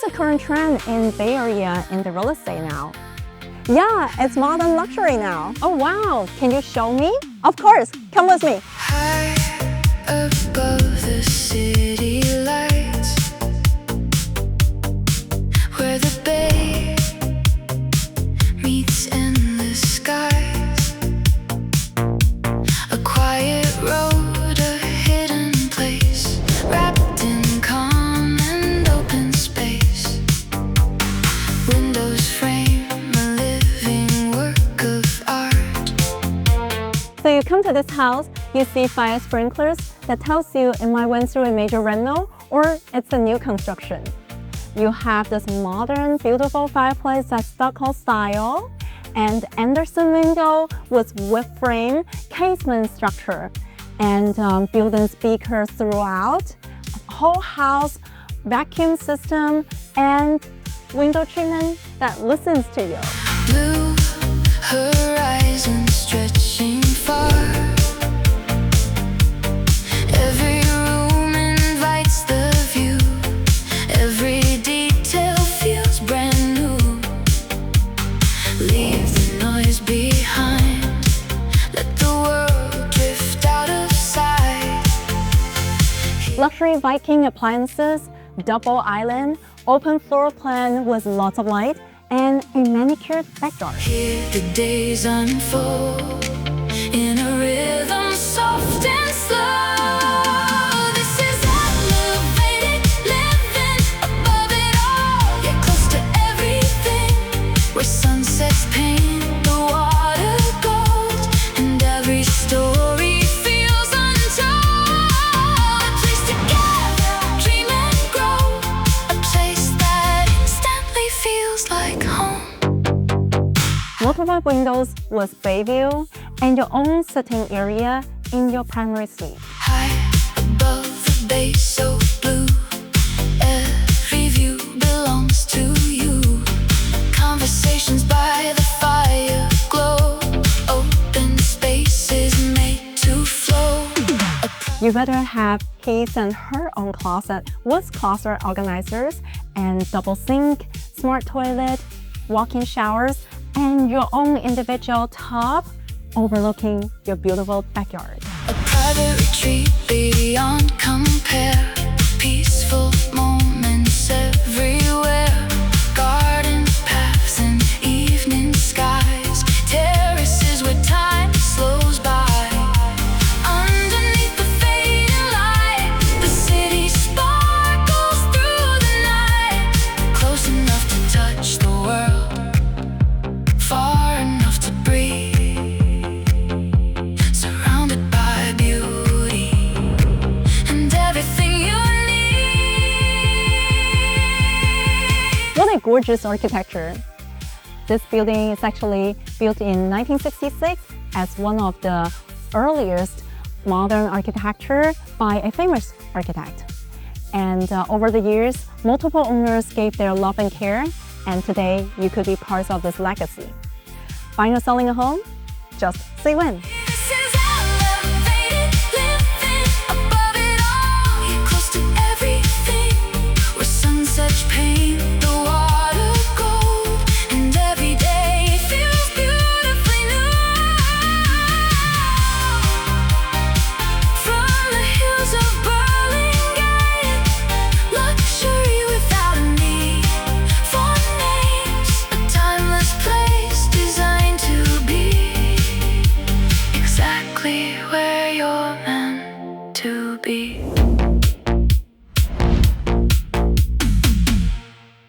the current trend in Bay Area in the real estate now? Yeah, it's modern luxury now. Oh wow, can you show me? Of course, come with me. High above the city lights, where the bay meets endless skies, a quiet road, a hidden place, wrapped in calm and open space. Windows frame a living work of art. So you come to this house, you see fire sprinklers that tells you it might went through a major reno or it's a new construction. You have this modern, beautiful fireplace that's stucco style and Anderson window with wood frame casement structure and built-in speakers throughout. Whole house vacuum system and window treatment that listens to you. Blue horizon stretching far. Every room invites the view. Every detail feels brand new. Leave the noise behind. Let the world drift out of sight. Luxury Viking appliances, double island, open floor plan with lots of light, and a manicured backyard. Here the days unfold in a rhythm soft and slow. This is elevated living above it all. Get close to everything, where sunsets paint the water gold, and every story feels untold. A place to gather, dream and grow, a place that instantly feels like home. Multiple windows with bay view and your own sitting area in your primary suite. High above the bay, so blue. Every view belongs to you. Conversations by the fire glow. Open spaces made to flow. You better have his and her own closet with closet organizers and double sink, smart toilet, walk-in showers, and your own individual tub overlooking your beautiful backyard. A private retreat beyond compare. Peaceful moments everywhere. Garden paths and evening skies. Terraces where time slows by. Underneath the fading light, the city sparkles through the night. Close enough to touch the world, far enough to breathe. Surrounded by beauty and everything you need. What a gorgeous architecture! This building is actually built in 1966 as one of the earliest modern architecture by a famous architect. And over the years, multiple owners gave their love and care, and today you could be part of this legacy. Buying or selling a home? Just say when. This is elevated living above it all. You're close to everything, where sunsets paint the water gold, and every day feels beautifully new. From the hills of Burlingame, luxury without a need for names. A timeless place designed to be exactly where you're meant to be.